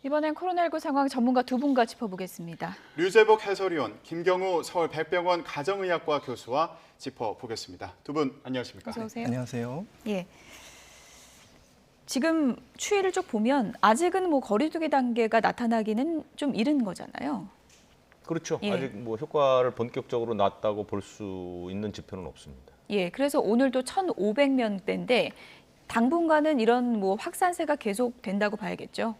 이번엔 코로나19 상황 전문가 두 분과 짚어보겠습니다. 류재복 해설위원, 김경우 서울 백병원 가정의학과 교수와 짚어보겠습니다. 두 분 안녕하십니까? 어서 오세요. 안녕하세요. 예. 지금 추이를 쭉 보면 아직은 거리두기 단계가 나타나기는 좀 이른 거잖아요. 그렇죠. 예. 아직 효과를 본격적으로 났다고 볼 수 있는 지표는 없습니다. 예, 그래서 오늘도 1,500명대인데 당분간은 이런 확산세가 계속 된다고 봐야겠죠.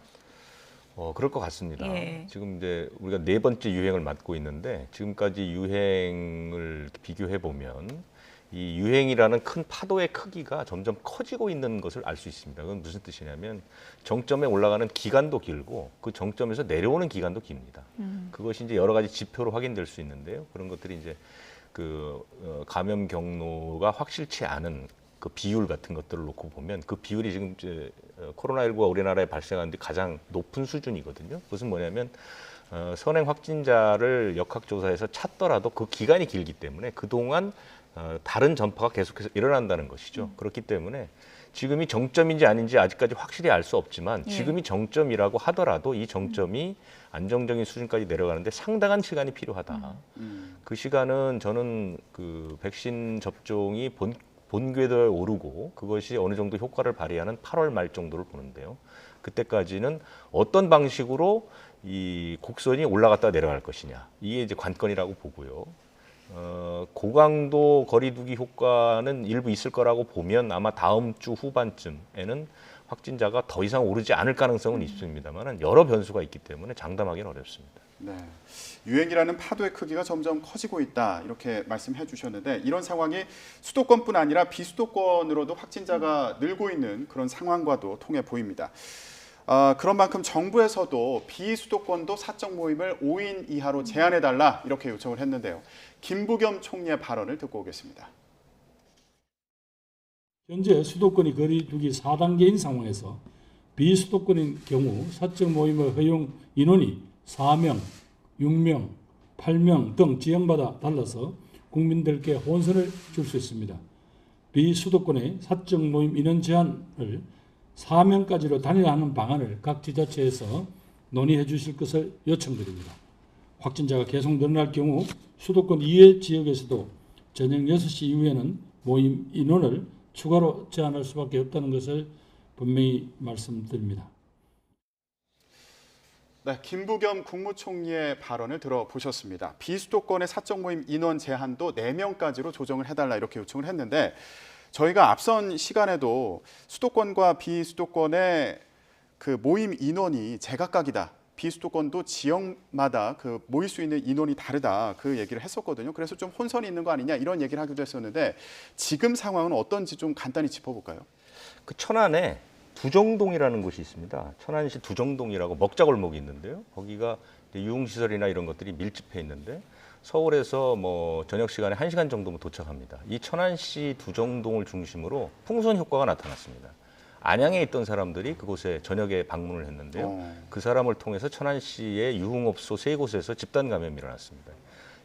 그럴 것 같습니다. 예. 지금 이제 우리가 4번째 유행을 맞고 있는데 지금까지 유행을 비교해 보면 이 유행이라는 큰 파도의 크기가 점점 커지고 있는 것을 알 수 있습니다. 그건 무슨 뜻이냐면 정점에 올라가는 기간도 길고 그 정점에서 내려오는 기간도 깁니다. 그것이 이제 여러 가지 지표로 확인될 수 있는데요. 그런 것들이 이제 감염 경로가 확실치 않은 그 비율 같은 것들을 놓고 보면 그 비율이 지금 이제 코로나19가 우리나라에 발생한 데 가장 높은 수준이거든요. 그것은 뭐냐면 선행 확진자를 역학조사해서 찾더라도 그 기간이 길기 때문에 그동안 다른 전파가 계속해서 일어난다는 것이죠. 그렇기 때문에 지금이 정점인지 아닌지 아직까지 확실히 알 수 없지만 지금이 정점이라고 하더라도 이 정점이 안정적인 수준까지 내려가는데 상당한 시간이 필요하다. 그 시간은 저는 그 백신 접종이 본궤도에 오르고 그것이 어느 정도 효과를 발휘하는 8월 말 정도를 보는데요. 그때까지는 어떤 방식으로 이 곡선이 올라갔다 내려갈 것이냐. 이게 이제 관건이라고 보고요. 고강도 거리두기 효과는 일부 있을 거라고 보면 아마 다음 주 후반쯤에는 확진자가 더 이상 오르지 않을 가능성은 있습니다만 여러 변수가 있기 때문에 장담하기는 어렵습니다. 네, 유행이라는 파도의 크기가 점점 커지고 있다 이렇게 말씀해 주셨는데 이런 상황이 수도권뿐 아니라 비수도권으로도 확진자가 늘고 있는 그런 상황과도 통해 보입니다. 그런 만큼 정부에서도 비수도권도 사적 모임을 5인 이하로 제한해달라 이렇게 요청을 했는데요. 김부겸 총리의 발언을 듣고 오겠습니다. 현재 수도권이 거리두기 4단계인 상황에서 비수도권인 경우 사적 모임의 허용 인원이 4명, 6명, 8명 등 지역마다 달라서 국민들께 혼선을 줄 수 있습니다. 비수도권의 사적 모임 인원 제한을 4명까지로 단일화하는 방안을 각 지자체에서 논의해 주실 것을 요청드립니다. 확진자가 계속 늘어날 경우 수도권 이외 지역에서도 저녁 6시 이후에는 모임 인원을 추가로 제한할 수밖에 없다는 것을 분명히 말씀드립니다. 네, 김부겸 국무총리의 발언을 들어보셨습니다. 비수도권의 사적 모임 인원 제한도 4명까지로 조정을 해달라 이렇게 요청을 했는데 저희가 앞선 시간에도 수도권과 비수도권의 그 모임 인원이 제각각이다. 비수도권도 지역마다 그 모일 수 있는 인원이 다르다. 그 얘기를 했었거든요. 그래서 좀 혼선이 있는 거 아니냐 이런 얘기를 하기도 했었는데 지금 상황은 어떤지 좀 간단히 짚어볼까요? 그 천안에 두정동이라는 곳이 있습니다. 천안시 두정동이라고 먹자골목이 있는데요. 거기가 유흥시설이나 이런 것들이 밀집해 있는데 서울에서 저녁 시간에 1시간 정도면 도착합니다. 이 천안시 두정동을 중심으로 풍선 효과가 나타났습니다. 안양에 있던 사람들이 그곳에 저녁에 방문을 했는데요. 그 사람을 통해서 천안시의 유흥업소 3곳에서 집단 감염이 일어났습니다.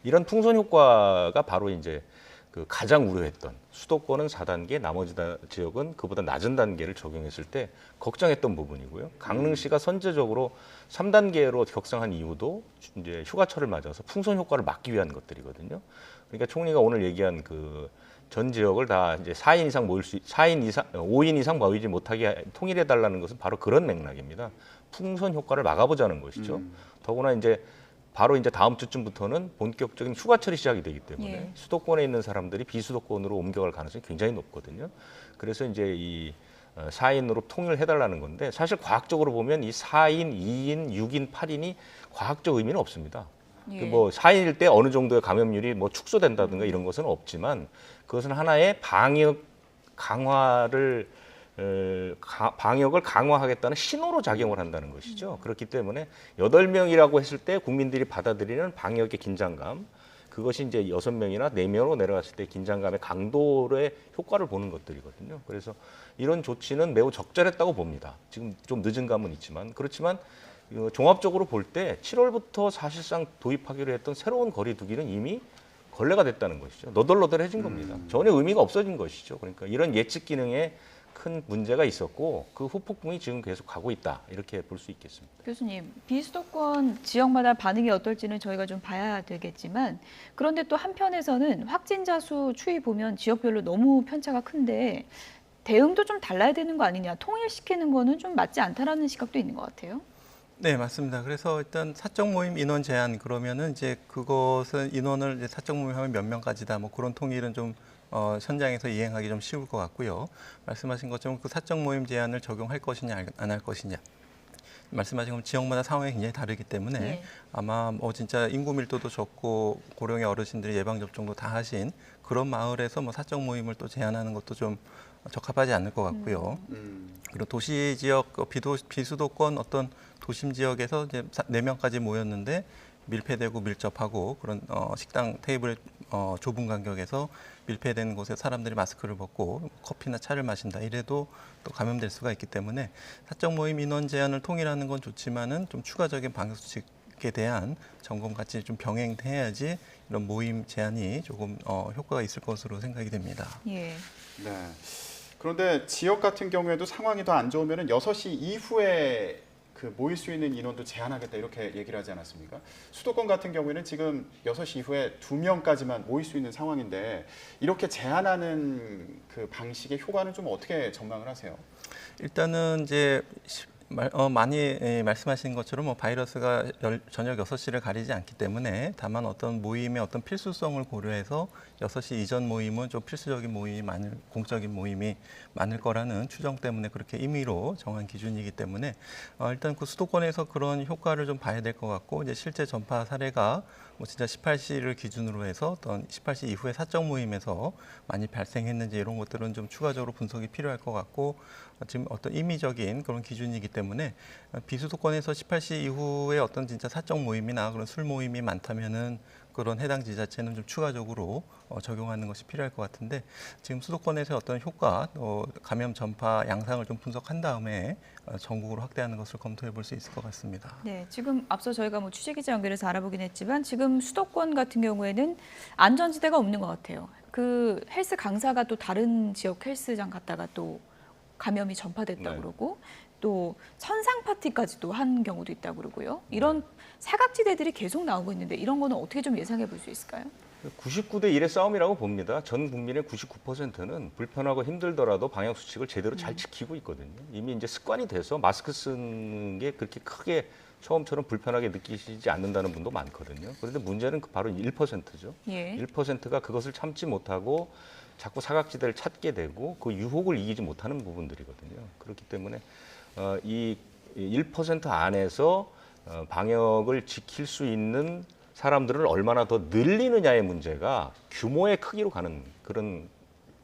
이런 풍선 효과가 바로 이제 그 가장 우려했던 수도권은 4단계, 나머지 지역은 그보다 낮은 단계를 적용했을 때 걱정했던 부분이고요. 강릉시가 선제적으로 3단계로 격상한 이유도 이제 휴가철을 맞아서 풍선 효과를 막기 위한 것들이거든요. 그러니까 총리가 오늘 얘기한 그 전 지역을 다 이제 4인 이상 모일 수, 5인 이상 모이지 못하게 통일해 달라는 것은 바로 그런 맥락입니다. 풍선 효과를 막아보자는 것이죠. 더구나 이제 바로 이제 다음 주쯤부터는 본격적인 휴가철이 시작이 되기 때문에 수도권에 있는 사람들이 비수도권으로 옮겨갈 가능성이 굉장히 높거든요. 그래서 이제 이 4인으로 통일해달라는 건데 사실 과학적으로 보면 이 4인, 2인, 6인, 8인이 과학적 의미는 없습니다. 그 4인일 때 어느 정도의 감염률이 축소된다든가 이런 것은 없지만 그것은 하나의 방역을 강화하겠다는 신호로 작용을 한다는 것이죠. 그렇기 때문에 8명이라고 했을 때 국민들이 받아들이는 방역의 긴장감, 그것이 이제 6명이나 4명으로 내려갔을 때 긴장감의 강도의 효과를 보는 것들이거든요. 그래서 이런 조치는 매우 적절했다고 봅니다. 지금 좀 늦은 감은 있지만 그렇지만 종합적으로 볼 때 7월부터 사실상 도입하기로 했던 새로운 거리두기는 이미 걸레가 됐다는 것이죠. 너덜너덜해진 겁니다. 전혀 의미가 없어진 것이죠. 그러니까 이런 예측 기능의 큰 문제가 있었고 그 후폭풍이 지금 계속 가고 있다 이렇게 볼 수 있겠습니다. 교수님, 비수도권 지역마다 반응이 어떨지는 저희가 좀 봐야 되겠지만 그런데 또 한편에서는 확진자 수 추이 보면 지역별로 너무 편차가 큰데 대응도 좀 달라야 되는 거 아니냐, 통일시키는 거는 좀 맞지 않다라는 시각도 있는 것 같아요. 네, 맞습니다. 그래서 일단 사적 모임 인원 제한 그러면은 이제 그것은 인원을 이제 사적 모임하면 몇 명까지다 뭐 그런 통일은 좀 현장에서 이행하기 좀 쉬울 것 같고요. 말씀하신 것처럼 그 사적 모임 제한을 적용할 것이냐 안 할 것이냐. 말씀하신 것처럼 지역마다 상황이 굉장히 다르기 때문에 네. 아마 진짜 인구 밀도도 적고 고령의 어르신들이 예방 접종도 다 하신 그런 마을에서 뭐 사적 모임을 또 제한하는 것도 좀 적합하지 않을 것 같고요. 그리고 도시 지역 비수도권 어떤 도심 지역에서 이제 4명까지 모였는데 밀폐되고 밀접하고 그런 식당 테이블 좁은 간격에서 밀폐된 곳에 사람들이 마스크를 벗고 커피나 차를 마신다 이래도 또 감염될 수가 있기 때문에 사적 모임 인원 제한을 통일하는 건 좋지만은 좀 추가적인 방역 수칙에 대한 점검 같이 좀 병행해야지 이런 모임 제한이 조금 효과가 있을 것으로 생각이 됩니다. 예. 네. 그런데 지역 같은 경우에도 상황이 더 안 좋으면은 6시 이후에 그 모일 수 있는 인원도 제한하겠다 이렇게 얘기를 하지 않았습니까? 수도권 같은 경우에는 지금 6시 이후에 2명까지만 모일 수 있는 상황인데 이렇게 제한하는 그 방식의 효과는 좀 어떻게 전망을 하세요? 일단은 이제 많이 말씀하신 것처럼 뭐 바이러스가 저녁 6시를 가리지 않기 때문에 다만 어떤 모임의 어떤 필수성을 고려해서 6시 이전 모임은 좀 필수적인 모임이 공적인 모임이 많을 거라는 추정 때문에 그렇게 임의로 정한 기준이기 때문에 일단 그 수도권에서 그런 효과를 좀 봐야 될 것 같고 이제 실제 전파 사례가 뭐 진짜 18시를 기준으로 해서 어떤 18시 이후에 사적 모임에서 많이 발생했는지 이런 것들은 좀 추가적으로 분석이 필요할 것 같고 지금 어떤 임의적인 그런 기준이기 때문에 비수도권에서 18시 이후에 어떤 진짜 사적 모임이나 그런 술 모임이 많다면은 그런 해당 지자체는 좀 추가적으로 적용하는 것이 필요할 것 같은데 지금 수도권에서 어떤 효과, 감염 전파 양상을 좀 분석한 다음에 전국으로 확대하는 것을 검토해 볼 수 있을 것 같습니다. 네, 지금 앞서 저희가 뭐 취재기자 연결해서 알아보긴 했지만 지금 수도권 같은 경우에는 안전지대가 없는 것 같아요. 그 헬스 강사가 또 다른 지역 헬스장 갔다가 또 감염이 전파됐다고 네. 그러고 또 천상 파티까지도 한 경우도 있다고 그러고요. 이런 사각지대들이 계속 나오고 있는데 이런 거는 어떻게 좀 예상해 볼 수 있을까요? 99대 1의 싸움이라고 봅니다. 전 국민의 99%는 불편하고 힘들더라도 방역 수칙을 제대로 잘 지키고 있거든요. 이미 이제 습관이 돼서 마스크 쓰는 게 그렇게 크게 처음처럼 불편하게 느끼시지 않는다는 분도 많거든요. 그런데 문제는 바로 1%죠. 예. 1%가 그것을 참지 못하고 자꾸 사각지대를 찾게 되고 그 유혹을 이기지 못하는 부분들이거든요. 그렇기 때문에 이 1% 안에서 방역을 지킬 수 있는 사람들을 얼마나 더 늘리느냐의 문제가 규모의 크기로 가는 그런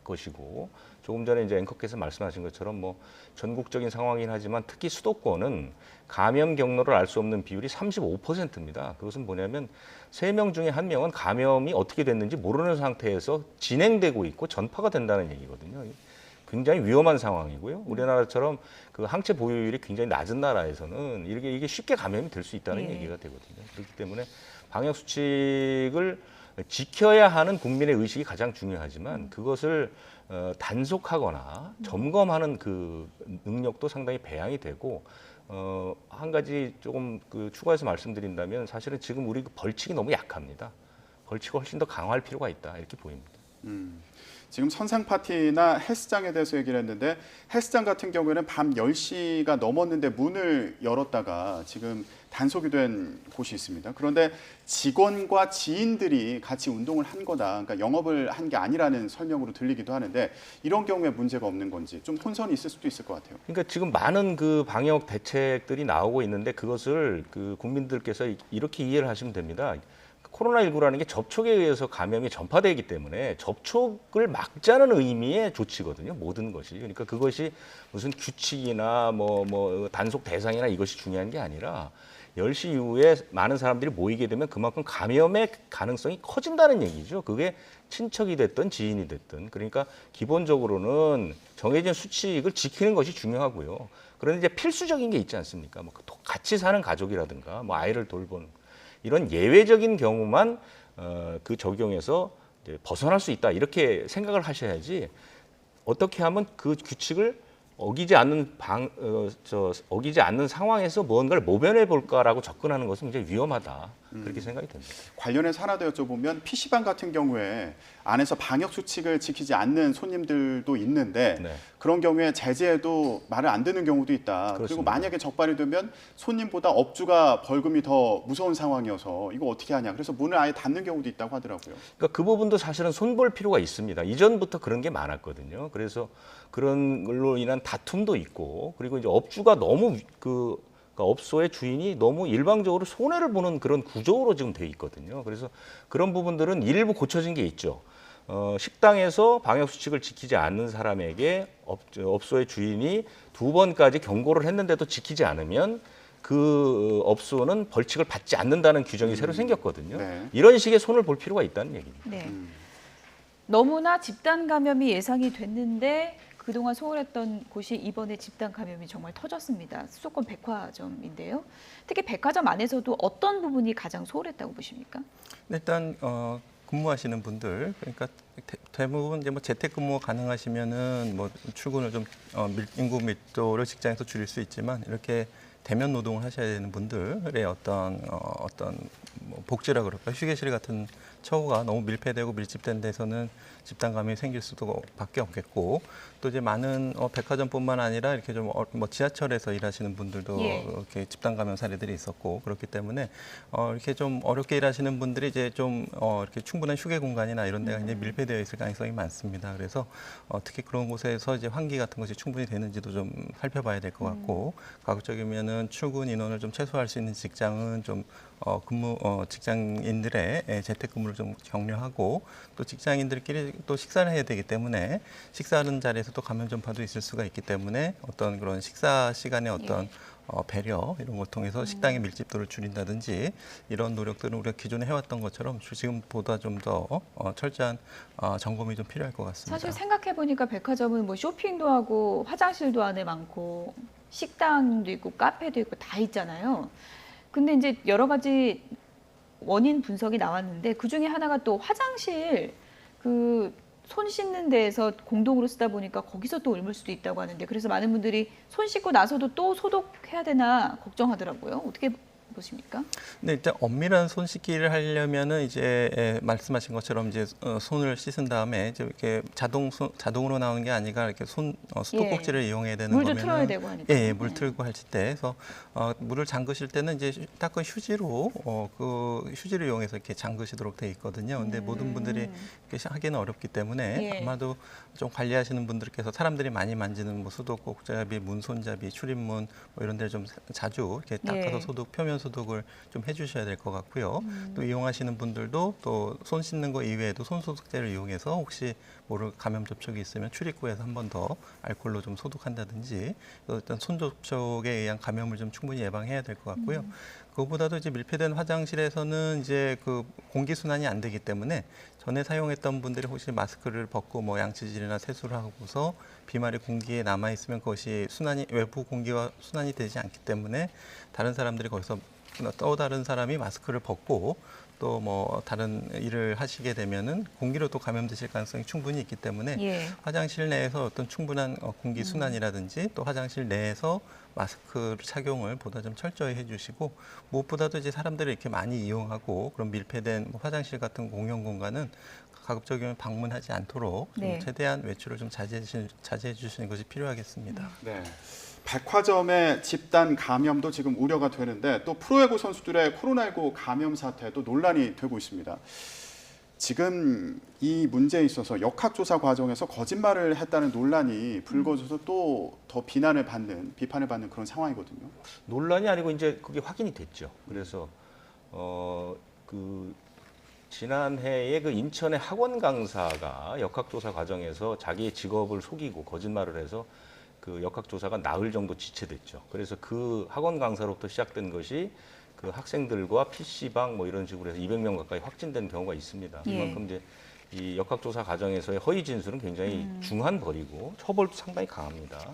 것이고 조금 전에 이제 앵커께서 말씀하신 것처럼 뭐 전국적인 상황이긴 하지만 특히 수도권은 감염 경로를 알 수 없는 비율이 35%입니다. 그것은 뭐냐면 3명 중에 1명은 감염이 어떻게 됐는지 모르는 상태에서 진행되고 있고 전파가 된다는 얘기거든요. 굉장히 위험한 상황이고요. 우리나라처럼 그 항체 보유율이 굉장히 낮은 나라에서는 이게 쉽게 감염이 될 수 있다는 얘기가 되거든요. 그렇기 때문에 방역 수칙을 지켜야 하는 국민의 의식이 가장 중요하지만 그것을 단속하거나 점검하는 그 능력도 상당히 배양이 되고 한 가지 조금 추가해서 말씀드린다면 사실은 지금 우리 벌칙이 너무 약합니다. 벌칙을 훨씬 더 강화할 필요가 있다 이렇게 보입니다. 지금 선상 파티나 헬스장에 대해서 얘기를 했는데 헬스장 같은 경우에는 밤 10시가 넘었는데 문을 열었다가 지금 단속이 된 곳이 있습니다. 그런데 직원과 지인들이 같이 운동을 한 거다. 그러니까 영업을 한 게 아니라는 설명으로 들리기도 하는데 이런 경우에 문제가 없는 건지 좀 혼선이 있을 수도 있을 것 같아요. 그러니까 지금 많은 그 방역 대책들이 나오고 있는데 그것을 그 국민들께서 이렇게 이해를 하시면 됩니다. 코로나19라는 게 접촉에 의해서 감염이 전파되기 때문에 접촉을 막자는 의미의 조치거든요. 모든 것이. 그러니까 그것이 무슨 규칙이나 뭐 단속 대상이나 이것이 중요한 게 아니라 10시 이후에 많은 사람들이 모이게 되면 그만큼 감염의 가능성이 커진다는 얘기죠. 그게 친척이 됐든 지인이 됐든. 그러니까 기본적으로는 정해진 수칙을 지키는 것이 중요하고요. 그런데 이제 필수적인 게 있지 않습니까? 뭐 같이 사는 가족이라든가 뭐 아이를 돌보는 이런 예외적인 경우만 그 적용에서 이제 벗어날 수 있다 이렇게 생각을 하셔야지 어떻게 하면 그 규칙을 어기지 않는 어기지 않는 상황에서 무언가를 모면해 볼까라고 접근하는 것은 굉장히 위험하다. 그렇게 생각이 듭니다. 관련해서 하나 더 여쭤보면 PC방 같은 경우에 안에서 방역 수칙을 지키지 않는 손님들도 있는데 네. 그런 경우에 제재해도 말을 안 듣는 경우도 있다. 그리고 그렇습니다. 만약에 적발이 되면 손님보다 업주가 벌금이 더 무서운 상황이어서 이거 어떻게 하냐. 그래서 문을 아예 닫는 경우도 있다고 하더라고요. 그러니까 그 부분도 사실은 손볼 필요가 있습니다. 이전부터 그런 게 많았거든요. 그래서 그런 걸로 인한 다툼도 있고, 그리고 이제 업주가 너무 그러니까 업소의 주인이 너무 일방적으로 손해를 보는 그런 구조로 지금 돼 있거든요. 그래서 그런 부분들은 일부 고쳐진 게 있죠. 식당에서 방역 수칙을 지키지 않는 사람에게 업소의 주인이 2번까지 경고를 했는데도 지키지 않으면 그 업소는 벌칙을 받지 않는다는 규정이 새로 생겼거든요. 네. 이런 식의 손을 볼 필요가 있다는 얘기입니다. 네. 너무나 집단 감염이 예상이 됐는데 그동안 소홀했던 곳이 이번에 집단 감염이 정말 터졌습니다. 수도권 백화점인데요. 특히 백화점 안에서도 어떤 부분이 가장 소홀했다고 보십니까? 일단 근무하시는 분들, 그러니까 대부분 이제 뭐 재택근무 가능하시면은 뭐 출근을 좀 인구 밀도를 직장에서 줄일 수 있지만 이렇게 대면 노동을 하셔야 되는 분들의 어떤 뭐 복지라 그럴까 휴게실 같은 처우가 너무 밀폐되고 밀집된 데서는 집단 감염이 생길 수도 밖에 없겠고, 또 이제 많은 백화점뿐만 아니라 이렇게 좀 뭐 지하철에서 일하시는 분들도 예. 이렇게 집단 감염 사례들이 있었고, 그렇기 때문에 이렇게 좀 어렵게 일하시는 분들이 이제 좀 이렇게 충분한 휴게 공간이나 이런 데가 이제 밀폐되어 있을 가능성이 많습니다. 그래서 특히 그런 곳에서 이제 환기 같은 것이 충분히 되는지도 좀 살펴봐야 될 것 같고, 가급적이면은 출근 인원을 좀 최소화할 수 있는 직장은 좀 직장인들의 재택근무를 좀 격려하고, 또 직장인들끼리 또 식사를 해야 되기 때문에 식사하는 자리에서 또 감염 전파도 있을 수가 있기 때문에 어떤 그런 식사 시간에 어떤 배려 이런 걸 통해서 식당의 밀집도를 줄인다든지 이런 노력들은 우리가 기존에 해왔던 것처럼 지금보다 좀 더 철저한 점검이 좀 필요할 것 같습니다. 사실 생각해 보니까 백화점은 뭐 쇼핑도 하고 화장실도 안에 많고 식당도 있고 카페도 있고 다 있잖아요. 근데 이제 여러 가지 원인 분석이 나왔는데 그 중에 하나가 또 화장실 손 씻는 데에서 공동으로 쓰다 보니까 거기서 또 옮을 수도 있다고 하는데, 그래서 많은 분들이 손 씻고 나서도 또 소독해야 되나 걱정하더라고요. 어떻게 보십니까? 네, 일단 엄밀한 손 씻기를 하려면은 이제 말씀하신 것처럼 이제 손을 씻은 다음에 이제 이렇게 자동으로 나오는 게 아니라 이렇게 수도꼭지를 이용해야 되는 물도 거면은 틀어야 되고 하니까. 예, 물 틀고 하실 때, 그래서 물을 잠그실 때는 이제 닦은 휴지로 그 휴지를 이용해서 이렇게 잠그시도록 돼 있거든요. 근데 모든 분들이 이렇게 하기는 어렵기 때문에 예. 아마도 좀 관리하시는 분들께서 사람들이 많이 만지는 뭐 수도꼭지잡이, 문손잡이, 출입문 뭐 이런 데를 좀 자주 이렇게 닦아서 예. 표면 소독을 좀 해주셔야 될 것 같고요. 또 이용하시는 분들도 또 손 씻는 거 이외에도 손 소독제를 이용해서 혹시 모를 감염 접촉이 있으면 출입구에서 한 번 더 알코올로 좀 소독한다든지, 일단 손 접촉에 의한 감염을 좀 충분히 예방해야 될 것 같고요. 그것보다도 이제 밀폐된 화장실에서는 이제 그 공기 순환이 안 되기 때문에 전에 사용했던 분들이 혹시 마스크를 벗고 뭐 양치질이나 세수를 하고서 비말이 공기에 남아 있으면 그것이 외부 공기와 순환이 되지 않기 때문에 다른 사람들이 거기서 또 다른 사람이 마스크를 벗고 또 뭐 다른 일을 하시게 되면은 공기로 또 감염되실 가능성이 충분히 있기 때문에 예. 화장실 내에서 어떤 충분한 공기 순환이라든지 또 화장실 내에서 마스크 착용을 보다 좀 철저히 해주시고, 무엇보다도 이제 사람들이 이렇게 많이 이용하고 그런 밀폐된 화장실 같은 공용 공간은 가급적이면 방문하지 않도록 좀 네. 최대한 외출을 좀 자제해 주시는 것이 필요하겠습니다. 네. 백화점의 집단 감염도 지금 우려가 되는데 또 프로야구 선수들의 코로나19 감염 사태도 논란이 되고 있습니다. 지금 이 문제에 있어서 역학조사 과정에서 거짓말을 했다는 논란이 불거져서 또 더 비판을 받는 그런 상황이거든요. 논란이 아니고 이제 그게 확인이 됐죠. 그래서 지난해에 그 인천의 학원 강사가 역학조사 과정에서 자기의 직업을 속이고 거짓말을 해서 그 역학조사가 나흘 정도 지체됐죠. 그래서 그 학원 강사로부터 시작된 것이 그 학생들과 PC방 뭐 이런 식으로 해서 200명 가까이 확진된 경우가 있습니다. 예. 그만큼 이제 이 역학조사 과정에서의 허위 진술은 굉장히 중한 벌이고 처벌도 상당히 강합니다.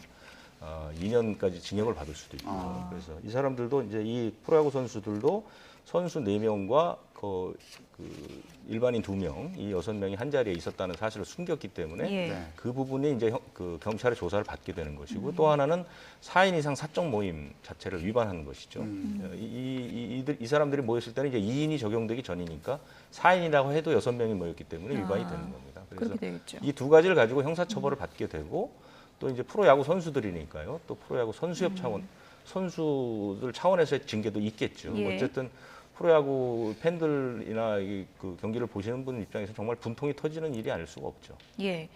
2년까지 징역을 받을 수도 있고요. 그래서 이 사람들도 이제 이 프로야구 선수들도 선수 4명과 그 일반인 2명, 이 6명이 한 자리에 있었다는 사실을 숨겼기 때문에 예. 네. 그 부분이 이제 그 경찰의 조사를 받게 되는 것이고 또 하나는 4인 이상 사적 모임 자체를 위반하는 것이죠. 이 사람들이 모였을 때는 이제 2인이 적용되기 전이니까 4인이라고 해도 6명이 모였기 때문에 위반이 되는 겁니다. 그래서 그렇게 되겠죠. 이 두 가지를 가지고 형사처벌을 받게 되고 또 이제 프로야구 선수들이니까요. 또 프로야구 선수협 차원, 선수들 차원에서의 징계도 있겠죠. 예. 어쨌든 프로야구 팬들이나 그 경기를 보시는 분 입장에서 정말 분통이 터지는 일이 아닐 수가 없죠. 예.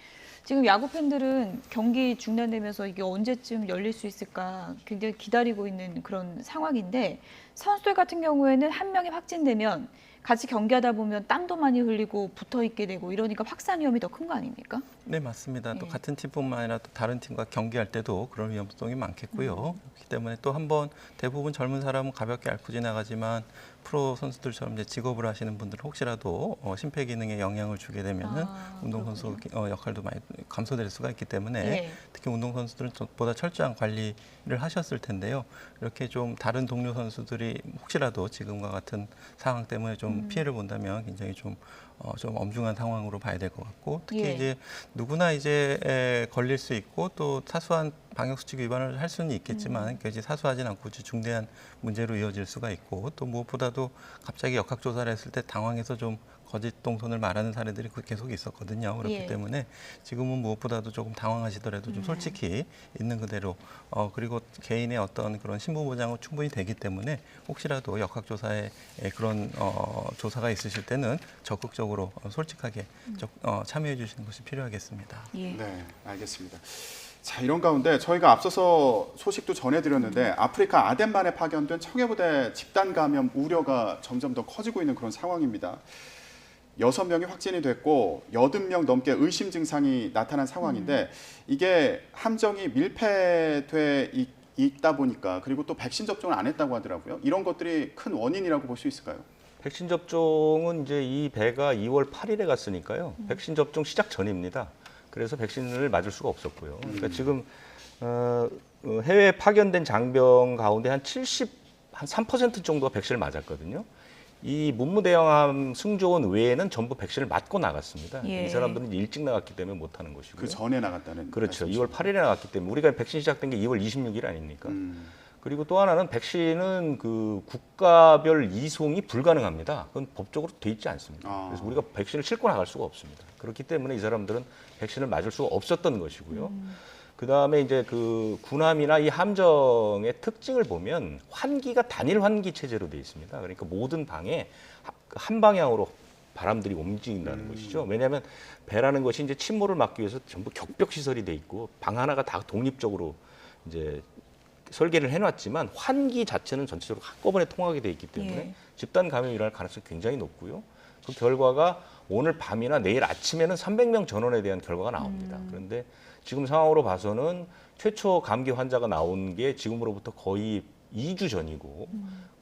지금 야구 팬들은 경기 중단되면서 이게 언제쯤 열릴 수 있을까 굉장히 기다리고 있는 그런 상황인데 선수들 같은 경우에는 한 명이 확진되면 같이 경기하다 보면 땀도 많이 흘리고 붙어 있게 되고 이러니까 확산 위험이 더 큰 거 아닙니까? 네, 맞습니다. 또 예. 같은 팀뿐만 아니라 또 다른 팀과 경기할 때도 그런 위험성이 많겠고요. 그렇기 때문에 또 한번 대부분 젊은 사람은 가볍게 앓고 지나가지만 프로 선수들처럼 이제 직업을 하시는 분들은 혹시라도 심폐기능에 영향을 주게 되면은 운동선수 역할도 많이 감소될 수가 있기 때문에 예. 특히 운동선수들은 보다 철저한 관리를 하셨을 텐데요. 이렇게 좀 다른 동료 선수들이 혹시라도 지금과 같은 상황 때문에 좀 피해를 본다면 굉장히 좀 엄중한 상황으로 봐야 될 것 같고 특히 예. 이제 누구나 이제 걸릴 수 있고 또 사소한 방역수칙 위반을 할 수는 있겠지만 그것이 사소하진 않고 중대한 문제로 이어질 수가 있고 또 무엇보다도 갑자기 역학조사를 했을 때 당황해서 좀 거짓 동선을 말하는 사례들이 계속 있었거든요. 그렇기 예. 때문에 지금은 무엇보다도 조금 당황하시더라도 좀 솔직히 있는 그대로 그리고 개인의 어떤 그런 신분 보장은 충분히 되기 때문에 혹시라도 역학조사에 그런 조사가 있으실 때는 적극적으로 솔직하게 참여해 주시는 것이 필요하겠습니다. 예. 네, 알겠습니다. 자, 이런 가운데 저희가 앞서서 소식도 전해드렸는데 아프리카 아덴만에 파견된 청해부대 집단 감염 우려가 점점 더 커지고 있는 그런 상황입니다. 6명이 확진이 됐고 80명 넘게 의심 증상이 나타난 상황인데 이게 함정이 밀폐돼 있다 보니까 그리고 또 백신 접종을 안 했다고 하더라고요. 이런 것들이 큰 원인이라고 볼 수 있을까요? 백신 접종은 이제 이 배가 2월 8일에 갔으니까요. 백신 접종 시작 전입니다. 그래서 백신을 맞을 수가 없었고요. 그러니까 지금 해외에 파견된 장병 가운데 한 3% 정도가 백신을 맞았거든요. 이 문무대왕함 승조원 외에는 전부 백신을 맞고 나갔습니다. 예. 이 사람들은 일찍 나갔기 때문에 못하는 것이고요. 그 전에 나갔다는 그렇죠. 말씀이시죠? 2월 8일에 나갔기 때문에 우리가 백신 시작된 게 2월 26일 아닙니까? 그리고 또 하나는 백신은 그 국가별 이송이 불가능합니다. 그건 법적으로 돼 있지 않습니다. 그래서 우리가 백신을 싣고 나갈 수가 없습니다. 그렇기 때문에 이 사람들은 백신을 맞을 수가 없었던 것이고요. 그 다음에 이제 그 군함이나 이 함정의 특징을 보면 환기가 단일 환기 체제로 되어 있습니다. 그러니까 모든 방에 한 방향으로 바람들이 움직인다는 것이죠. 왜냐하면 배라는 것이 이제 침몰을 막기 위해서 전부 격벽 시설이 돼 있고 방 하나가 다 독립적으로 이제 설계를 해놨지만 환기 자체는 전체적으로 한꺼번에 통하게 돼 있기 때문에 예. 집단 감염이 일어날 가능성이 굉장히 높고요. 그 결과가 오늘 밤이나 내일 아침에는 300명 전원에 대한 결과가 나옵니다. 그런데 지금 상황으로 봐서는 최초 감기 환자가 나온 게 지금으로부터 거의 2주 전이고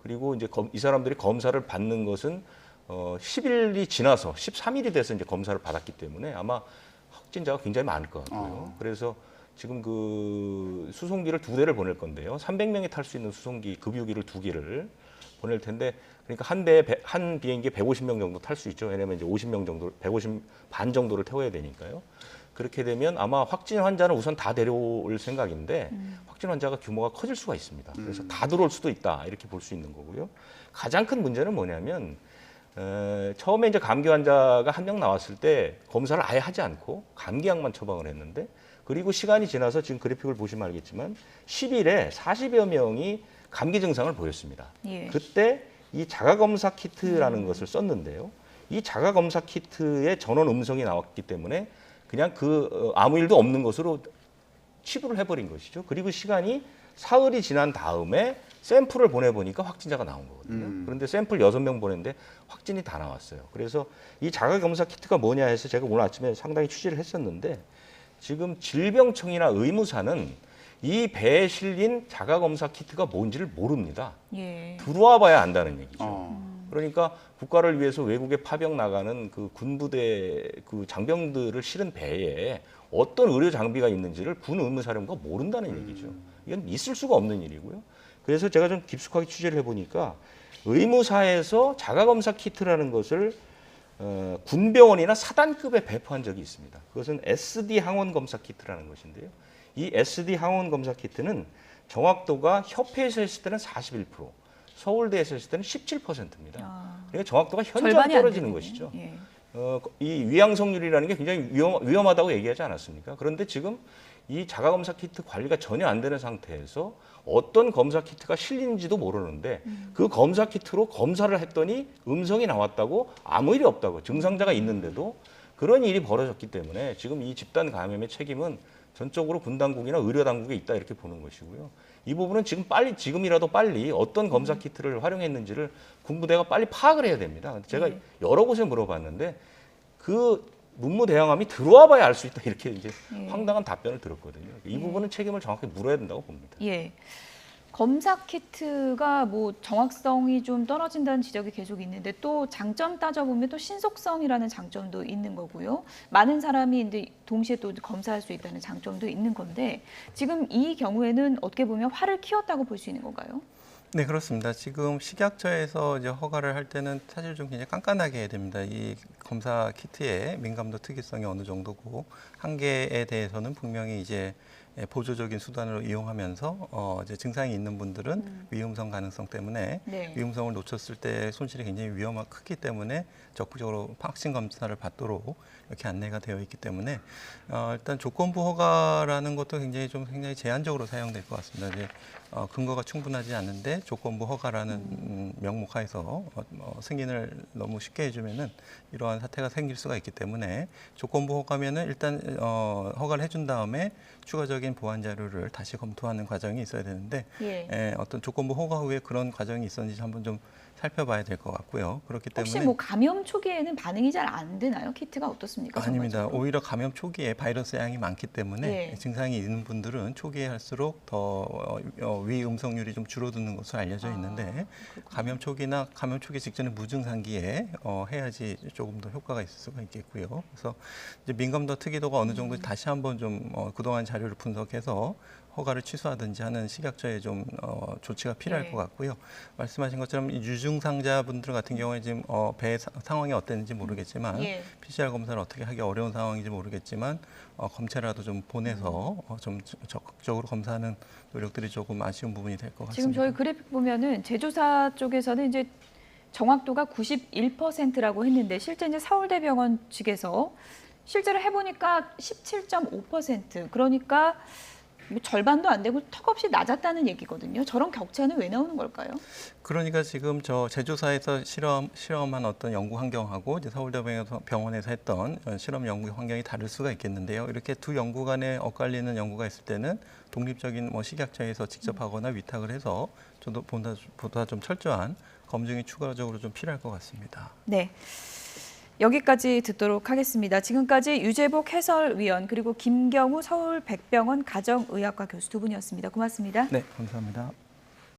그리고 이제 이 사람들이 검사를 받는 것은 10일이 지나서 13일이 돼서 이제 검사를 받았기 때문에 아마 확진자가 굉장히 많을 것 같고요. 그래서 지금 그 수송기를 2대를 보낼 건데요. 300명이 탈 수 있는 수송기 급유기를 2개를 보낼 텐데 그러니까 한 비행기에 150명 정도 탈 수 있죠. 왜냐하면 이제 50명 정도, 150 반 정도를 태워야 되니까요. 그렇게 되면 아마 확진 환자는 우선 다 데려올 생각인데 확진 환자가 규모가 커질 수가 있습니다. 그래서 다 들어올 수도 있다 이렇게 볼 수 있는 거고요. 가장 큰 문제는 뭐냐면 처음에 이제 감기 환자가 한 명 나왔을 때 검사를 아예 하지 않고 감기약만 처방을 했는데 그리고 시간이 지나서 지금 그래픽을 보시면 알겠지만 10일에 40여 명이 감기 증상을 보였습니다. 예. 그때 이 자가검사 키트라는 것을 썼는데요. 이 자가검사 키트에 전원 음성이 나왔기 때문에 그냥 아무 일도 없는 것으로 치부를 해버린 것이죠. 그리고 시간이 사흘이 지난 다음에 샘플을 보내보니까 확진자가 나온 거거든요. 그런데 샘플 6명 보냈는데 확진이 다 나왔어요. 그래서 이 자가검사 키트가 뭐냐 해서 제가 오늘 아침에 상당히 취재를 했었는데 지금 질병청이나 의무사는 이 배에 실린 자가검사 키트가 뭔지를 모릅니다. 예. 들어와 봐야 안다는 얘기죠. 그러니까 국가를 위해서 외국에 파병 나가는 그 군부대 그 장병들을 실은 배에 어떤 의료 장비가 있는지를 군 의무사령부가 모른다는 얘기죠. 이건 있을 수가 없는 일이고요. 그래서 제가 좀 깊숙하게 취재를 해보니까 의무사에서 자가검사 키트라는 것을 군병원이나 사단급에 배포한 적이 있습니다. 그것은 SD 항원 검사 키트라는 것인데요. 이 SD 항원 검사 키트는 정확도가 협회에서 했을 때는 41%, 서울대에서 했을 때는 17%입니다. 그러니까 정확도가 현저하게 절반이 안 떨어지는 되네요. 것이죠. 예. 이 위양성률이라는 게 굉장히 위험하다고 얘기하지 않았습니까? 그런데 지금 이 자가검사 키트 관리가 전혀 안 되는 상태에서 어떤 검사 키트가 실린지도 모르는데 그 검사 키트로 검사를 했더니 음성이 나왔다고 아무 일이 없다고 증상자가 있는데도 그런 일이 벌어졌기 때문에 지금 이 집단 감염의 책임은 전적으로 군 당국이나 의료 당국에 있다 이렇게 보는 것이고요. 이 부분은 지금이라도 빨리 어떤 검사 키트를 활용했는지를 군부대가 빨리 파악을 해야 됩니다. 제가 여러 곳에 물어봤는데 그 문무대항함이 들어와 봐야 알 수 있다 이렇게 이제 황당한 답변을 들었거든요. 이 부분은 책임을 정확히 물어야 된다고 봅니다. 예. 검사 키트가 뭐 정확성이 좀 떨어진다는 지적이 계속 있는데 또 장점 따져보면 또 신속성이라는 장점도 있는 거고요. 많은 사람이 이제 동시에 또 검사할 수 있다는 장점도 있는 건데 지금 이 경우에는 어떻게 보면 화를 키웠다고 볼 수 있는 건가요? 네, 그렇습니다. 지금 식약처에서 이제 허가를 할 때는 사실 좀 굉장히 깐깐하게 해야 됩니다. 이 검사 키트의 민감도 특이성이 어느 정도고 한계에 대해서는 분명히 이제 보조적인 수단으로 이용하면서 이제 증상이 있는 분들은 위음성 가능성 때문에 네. 위음성을 놓쳤을 때 손실이 굉장히 크기 때문에 적극적으로 확진 검사를 받도록 이렇게 안내가 되어 있기 때문에 일단 조건부 허가라는 것도 굉장히 제한적으로 사용될 것 같습니다. 이제 근거가 충분하지 않은데 조건부 허가라는 명목 하에서 승인을 너무 쉽게 해주면은 이러한 사태가 생길 수가 있기 때문에 조건부 허가면은 일단 허가를 해준 다음에 추가적인 보완 자료를 다시 검토하는 과정이 있어야 되는데 어떤 조건부 허가 후에 그런 과정이 있었는지 한번 좀 살펴봐야 될 것 같고요. 그렇기 때문에 혹시 뭐 감염 초기에는 반응이 잘 안 되나요? 키트가 어떻습니까? 아닙니다. 전반적으로? 오히려 감염 초기에 바이러스 양이 많기 때문에 증상이 있는 분들은 초기에 할수록 더 위음성률이 좀 줄어드는 것으로 알려져 있는데 감염 초기나 감염 초기 직전에 무증상기에 해야지 조금 더 효과가 있을 수가 있겠고요. 그래서 이제 민감도 특이도가 어느 정도 다시 한번 좀 그동안 자료를 분석해서 허가를 취소하든지 하는 식약처의 좀 조치가 필요할 것 같고요. 말씀하신 것처럼 이 유증상자분들 같은 경우에 지금 배 상황이 어땠는지 모르겠지만 PCR 검사를 어떻게 하기 어려운 상황인지 모르겠지만 검체라도 좀 보내서 좀 적극적으로 검사하는 노력들이 조금 아쉬운 부분이 될 것 같습니다. 지금 저희 그래픽 보면은 제조사 쪽에서는 이제 정확도가 91%라고 했는데 실제 이제 서울대병원 측에서 실제로 해보니까 17.5%. 그러니까 뭐 절반도 안 되고 턱없이 낮았다는 얘기거든요. 저런 격차는 왜 나오는 걸까요? 그러니까 지금 저 제조사에서 실험한 어떤 연구 환경하고 이제 서울대병원에서 했던 실험 연구 환경이 다를 수가 있겠는데요. 이렇게 두 연구 간에 엇갈리는 연구가 있을 때는 독립적인 뭐 식약처에서 직접 하거나 위탁을 해서 보다 좀 철저한 검증이 추가적으로 좀 필요할 것 같습니다. 네. 여기까지 듣도록 하겠습니다. 지금까지 유재복 해설위원 그리고 김경우 서울백병원 가정의학과 교수 두 분이었습니다. 고맙습니다. 네, 감사합니다.